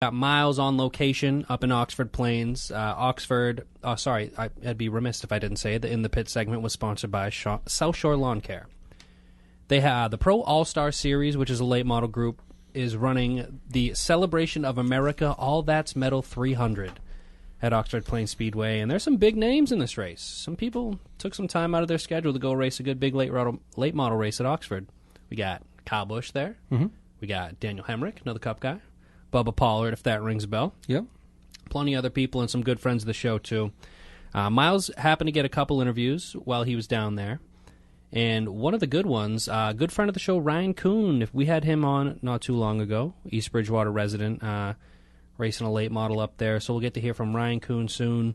Got Myles on location up in Oxford Plains. I'd be remiss if I didn't say the In the Pit segment was sponsored by South Shore Lawn Care. They have the Pro All-Star Series, which is a late model group, is running the Celebration of America All That's Metal 300 at Oxford Plains Speedway, and there's some big names in this race. Some people took some time out of their schedule to go race a good big late model race at Oxford. We got Kyle Busch there. Mm-hmm. We got Daniel Hemrick, another Cup guy. Bubba Pollard, if that rings a bell. Yep. Plenty of other people and some good friends of the show, too. Myles happened to get a couple interviews while he was down there. And one of the good ones, a good friend of the show, Ryan Kuhn. We had him on not too long ago, East Bridgewater resident, racing a late model up there. So we'll get to hear from Ryan Kuhn soon.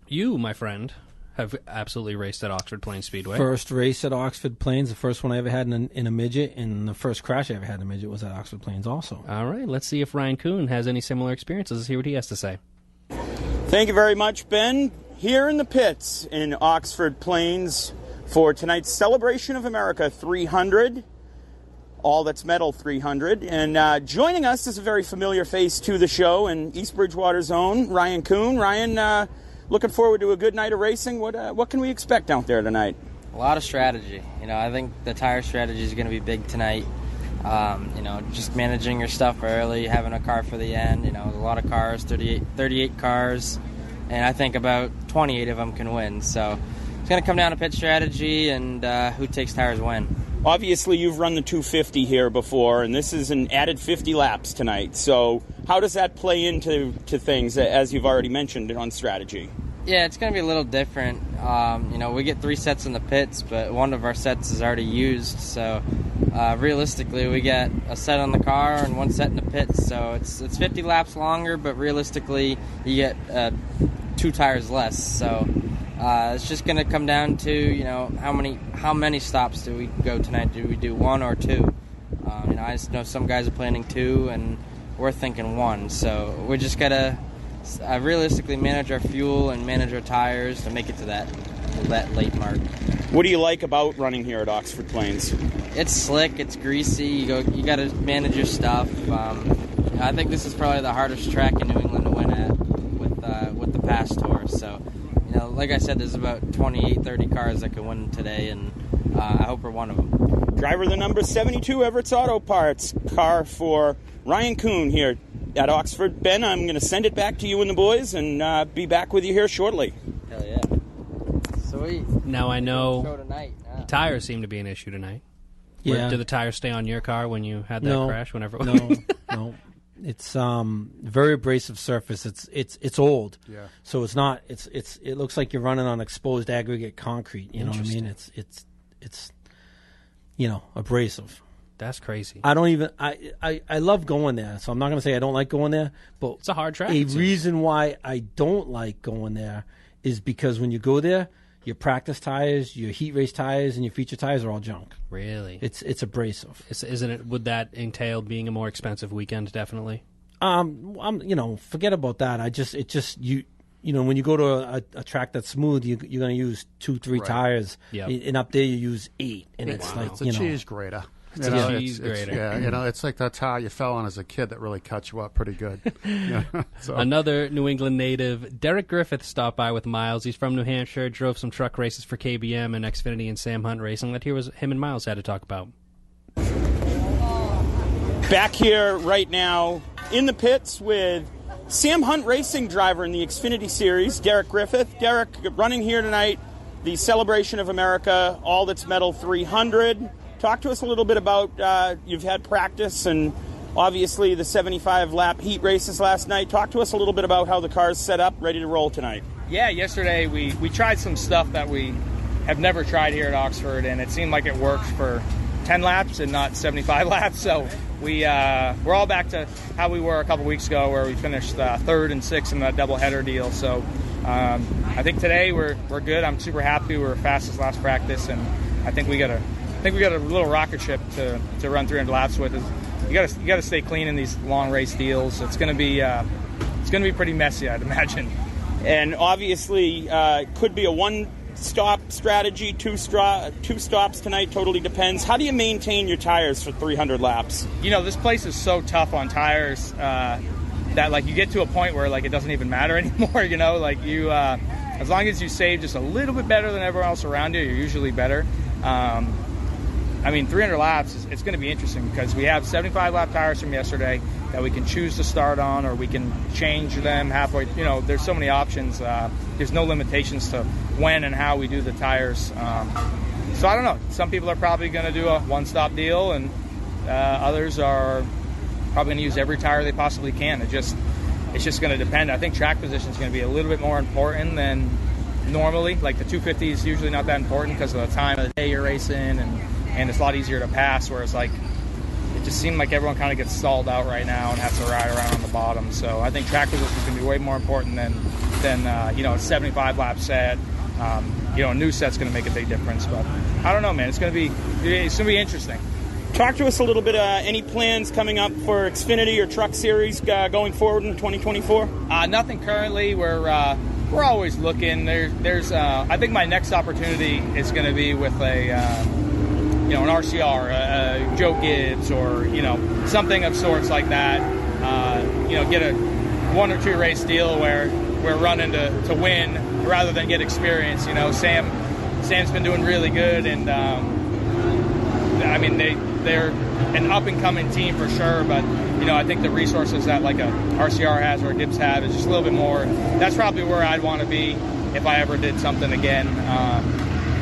You, my friend, have absolutely raced at Oxford Plains Speedway. First race at Oxford Plains, the first one I ever had in a midget, and the first crash I ever had in a midget was at Oxford Plains also. All right, let's see if Ryan Kuhn has any similar experiences. Let's hear what he has to say. Thank you very much, Ben. Here in the pits in Oxford Plains for tonight's Celebration of America 300, All That's Metal 300. And joining us is a very familiar face to the show and East Bridgewater's own, Ryan Kuhn. Ryan, looking forward to a good night of racing. What can we expect out there tonight? A lot of strategy. I think the tire strategy is going to be big tonight. Just managing your stuff early, having a car for the end. A lot of cars, 38 cars, and I think about 28 of them can win. So it's going to come down to pit strategy and who takes tires when. Obviously, you've run the 250 here before, and this is an added 50 laps tonight. So how does that play into things, as you've already mentioned, on strategy? Yeah, it's going to be a little different. We get 3 sets in the pits, but one of our sets is already used. So realistically, we get a set on the car and 1 set in the pits. So it's 50 laps longer, but realistically, you get 2 tires less. So it's just going to come down to how many stops do we go tonight? Do we do 1 or 2? I just know some guys are planning 2, and we're thinking 1. So we just got to realistically manage our fuel and manage our tires to make it to that late mark. What do you like about running here at Oxford Plains? It's slick, it's greasy. You got to manage your stuff. I think this is probably the hardest track in New England to win at with the Pass Tour. So, like I said, there's about 28, 30 cars that can win today, and I hope we're one of them. Driver the number 72 Everett's Auto Parts car for Ryan Kuhn here at Oxford. Ben, I'm going to send it back to you and the boys and be back with you here shortly. Hell yeah. Sweet. Now I know tires seem to be an issue tonight. Yeah. Do the tires stay on your car when you had that crash? Whenever? No. It's very abrasive surface. It's old. Yeah. So it's not. It looks like you're running on exposed aggregate concrete. You know what I mean? It's abrasive. That's crazy. I love going there, so I'm not going to say I don't like going there, but it's a hard track. A reason why I don't like going there is because when you go there, your practice tires, your heat race tires, and your feature tires are all junk. Really? It's abrasive. Isn't it? Would that entail being a more expensive weekend? Definitely. Forget about that. When you go to a track that's smooth, you're going to use 2-3 tires. Yep. And up there you use 8, and it's like it's a cheese grater. It's like that tire you fell on as a kid that really cut you up pretty good. So. Another New England native, Derek Griffith, stopped by with Myles. He's from New Hampshire, drove some truck races for KBM and Xfinity and Sam Hunt Racing. Let's hear what him and Myles had to talk about. Back here right now in the pits with Sam Hunt Racing driver in the Xfinity Series, Derek Griffith. Derek, running here tonight, the Celebration of America All That's Metal 300. Talk to us a little bit about, you've had practice and obviously the 75-lap heat races last night. Talk to us a little bit about how the car's set up, ready to roll tonight. Yeah, yesterday we tried some stuff that we have never tried here at Oxford, and it seemed like it worked for 10 laps and not 75 laps. So we're all back to how we were a couple weeks ago, where we finished 3rd and 6th in that doubleheader deal. So I think today we're good. I'm super happy. We were fastest last practice, and I think we got a little rocket ship to run 300 laps with. You got to stay clean in these long race deals. It's going to be pretty messy, I'd imagine. And obviously, could be a 1 stop strategy, two stops tonight, totally depends. How do you maintain your tires for 300 laps? This place is so tough on tires that like you get to a point where like it doesn't even matter anymore. Like you, as long as you save just a little bit better than everyone else around you, you're usually better. 300 laps, it's going to be interesting because we have 75 lap tires from yesterday that we can choose to start on, or we can change them halfway. There's so many options. There's no limitations to when and how we do the tires. So I don't know. Some people are probably going to do a one-stop deal, and others are probably going to use every tire they possibly can. It's just going to depend. I think track position is going to be a little bit more important than normally. Like the 250 is usually not that important because of the time of the day you're racing, and it's a lot easier to pass, whereas like it just seemed like everyone kind of gets stalled out right now and has to ride around on the bottom. So I think track position is going to be way more important than a 75 lap set. A new set's going to make a big difference, but I don't know, man. It's going to be interesting. Talk to us a little bit. Any plans coming up for Xfinity or Truck Series going forward in 2024? Nothing currently. We're always looking. There's I think my next opportunity is going to be with an RCR, Joe Gibbs, or something of sorts like that. Get a 1 or 2 race deal where we're running to win rather than get experience. Sam's been doing really good, and they're an up and coming team for sure. But I think the resources that like a RCR has or a Gibbs have is just a little bit more. That's probably where I'd want to be if I ever did something again.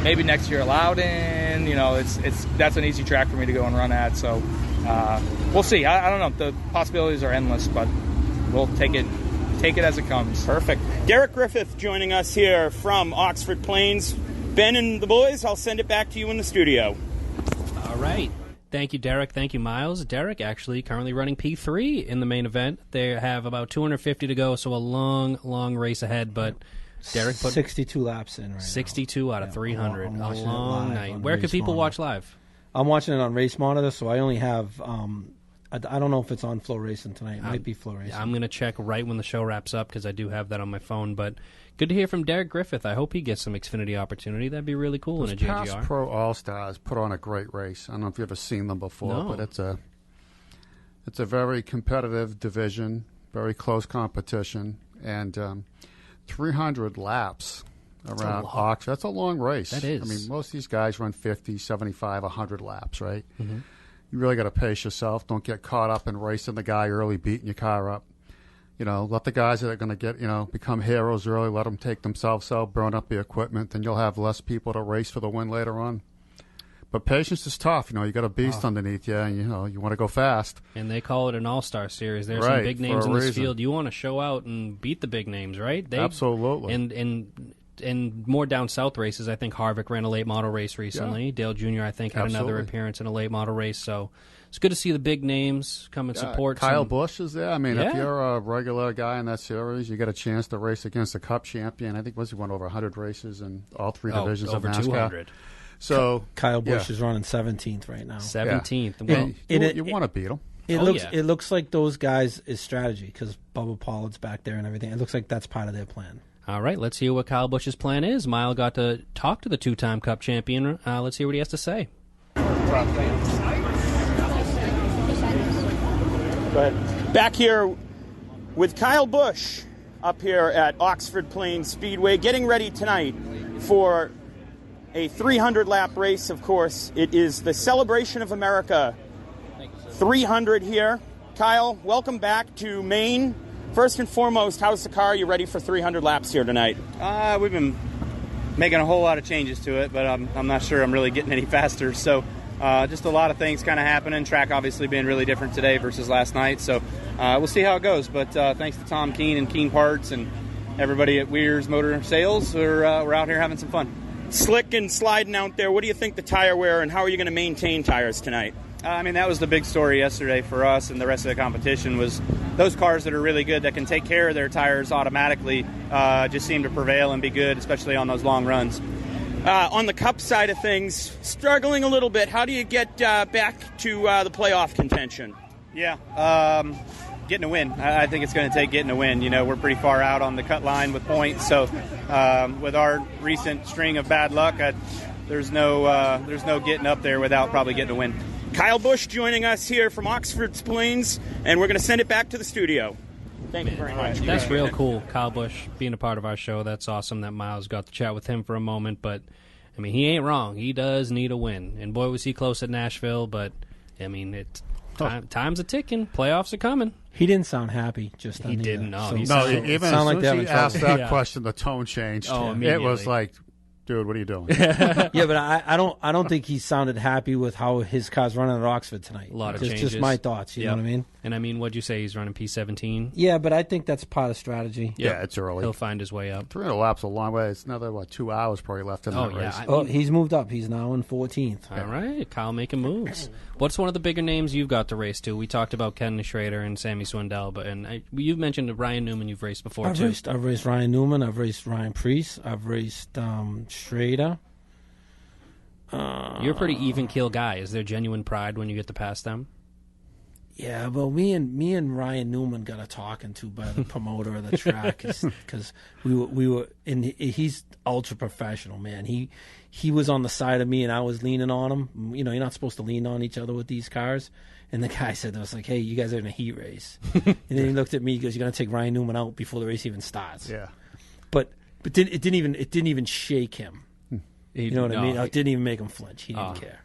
Maybe next year Loudon. That's an easy track for me to go and run at. So we'll see. I don't know. The possibilities are endless, but we'll take it as it comes. Perfect. Derek Griffith joining us here from Oxford Plains. Ben and the boys, I'll send it back to you in the studio. All right. Thank you, Derek. Thank you, Myles. Derek actually currently running P3 in the main event. They have about 250 to go, so a long, long race ahead, but Derek put 62 laps in right 62 now. out of 300. I'm a long night. Where can people watch live? I'm watching it on Race Monitor, so I only have I don't know if it's on Flow Racing tonight. It might be Flow Racing. I'm going to check right when the show wraps up because I do have that on my phone, but good to hear from Derek Griffith. I hope he gets some Xfinity opportunity. That'd be really cool in a JGR. Past Pro All-Stars put on a great race. I don't know if you've ever seen them before, but it's a very competitive division, very close competition, and 300 laps around Oxford. That's a long race. That is. I mean, most of these guys run 50, 75, 100 laps, right? Mm-hmm. You really got to pace yourself. Don't get caught up in racing the guy early, beating your car up. Let the guys that are going to get, become heroes early, let them take themselves out, burn up the equipment, then you'll have less people to race for the win later on. But patience is tough. You got a beast underneath you, and, you want to go fast. And they call it an all-star series. There's some big names in this field. You want to show out and beat the big names, right? Absolutely. And more down south races, I think Harvick ran a late model race recently. Yeah. Dale Jr., I think, had another appearance in a late model race. So it's good to see the big names come and support. Kyle Busch is there. I mean, if you're a regular guy in that series, you get a chance to race against the Cup champion. I think he won over 100 races in all three divisions of NASCAR. 200. So Kyle Busch is running 17th right now. 17th. Well, you want to beat him. It looks like those guys is strategy because Bubba Pollard's back there and everything. It looks like that's part of their plan. All right, let's hear what Kyle Busch's plan is. Myles got to talk to the two-time Cup champion. Let's hear what he has to say. Go ahead. Back here with Kyle Busch up here at Oxford Plains Speedway, getting ready tonight for a 300-lap race, of course. It is the Celebration of America 300 here. Kyle, welcome back to Maine. First and foremost, how's the car? Are you ready for 300 laps here tonight? We've been making a whole lot of changes to it, but I'm not sure I'm really getting any faster. So just a lot of things kind of happening. Track obviously being really different today versus last night. So we'll see how it goes. But thanks to Tom Keene and Keene Parts and everybody at Weir's Motor Sales, we're out here having some fun. Slick and sliding out there. What do you think the tire wear, and how are you going to maintain tires tonight? That was the big story yesterday for us and the rest of the competition was those cars that are really good that can take care of their tires automatically just seem to prevail and be good, especially on those long runs. On the Cup side of things, struggling a little bit. How do you get back to the playoff contention? Yeah, getting a win. I think it's going to take getting a win. We're pretty far out on the cut line with points, so with our recent string of bad luck, there's no getting up there without probably getting a win. Kyle Busch joining us here from Oxford Plains, and we're going to send it back to the studio. Thank you very much. That's real cool. Kyle Busch being a part of our show. That's awesome that Myles got to chat with him for a moment. But, I mean, he ain't wrong. He does need a win. And, boy, was he close at Nashville. But, I mean, time's a ticking. Playoffs are coming. He didn't sound happy just then. He didn't. No, even as soon as he asked that question, the tone changed. Oh, it was like, dude, what are you doing? Yeah, but I don't think he sounded happy with how his car's running at Oxford tonight. A lot of changes. Just my thoughts, you know what I mean? And I mean, what'd you say? He's running P17? Yeah, but I think that's part of strategy. Yeah, it's early. He'll find his way up. 300 laps a long way. It's another, 2 hours probably left in that race. He's moved up. He's now in 14th. All right, Kyle making moves. What's one of the bigger names you've got to race to? We talked about Ken Schrader and Sammy Swindell, but you've mentioned Ryan Newman you've raced before, too. I've raced Ryan Newman. I've raced Ryan Preece. I've raced Schrader. You're a pretty even keel guy. Is there genuine pride when you get to pass them? Yeah, well, me and Ryan Newman got a talking to by the promoter of the track because we were and he's ultra professional, man. He was on the side of me and I was leaning on him. You're not supposed to lean on each other with these cars. And the guy said, "I was like, hey, you guys are in a heat race." And then he looked at me. He goes, "You're gonna take Ryan Newman out before the race even starts." Yeah, but it didn't even shake him. You know what I mean? It didn't even make him flinch. He didn't care.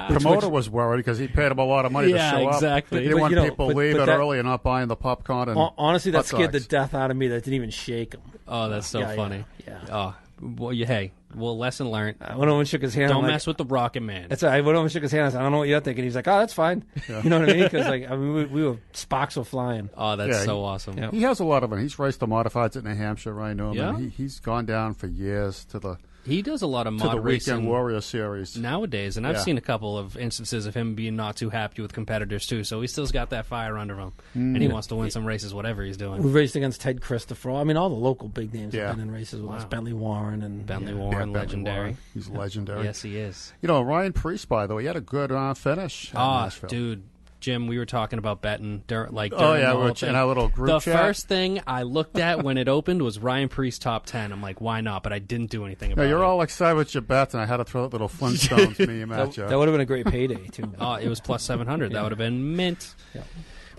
Promoter was worried because he paid him a lot of money to show exactly. up. He didn't want people leaving early and not buying the popcorn. And honestly, that scared the death out of me. That didn't even shake him. Oh, that's so funny. Yeah. Oh, well, lesson learned. I went over and shook his hand. Don't mess with the Rocket Man. That's right. I went over and shook his hand. I said, "I don't know what you're thinking." He's like, "Oh, that's fine." Yeah. You know what I mean? Because we were sparks were flying. Oh, that's so awesome. He has a lot of them. He's raced the modifieds at New Hampshire, right? Yeah. He's gone down for years to the. He does a lot of mod the racing Weekend Warrior Series nowadays, and I've seen a couple of instances of him being not too happy with competitors too. So he still's got that fire under him, and he wants to win some races, whatever he's doing. We raced against Ted Christopher. I mean, all the local big names have been in races with us. Bentley Warren Warren, legendary. Warren. He's legendary. Yes, he is. Ryan Preece, by the way, he had a good finish. Dude. Jim, we were talking about betting during in our little group chat. The first thing I looked at when it opened was Ryan Preece top 10. I'm like, why not? But I didn't do anything about it. You're all excited with your bets, and I had to throw that little Flintstones meme at you. That would have been a great payday, too. It was plus 700. That would have been mint. Yeah.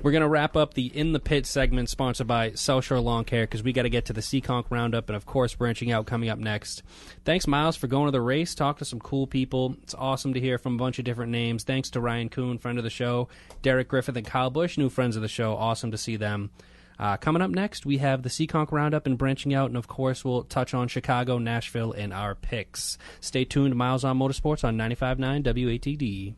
We're going to wrap up the In the Pit segment sponsored by South Shore Lawn Care because we got to get to the Seekonk Roundup and, of course, branching out coming up next. Thanks, Myles, for going to the race. Talk to some cool people. It's awesome to hear from a bunch of different names. Thanks to Ryan Kuhn, friend of the show, Derek Griffith, and Kyle Busch, new friends of the show. Awesome to see them. Coming up next, we have the Seekonk Roundup and branching out, and, of course, we'll touch on Chicago, Nashville, and our picks. Stay tuned. Myles on Motorsports on 95.9 WATD.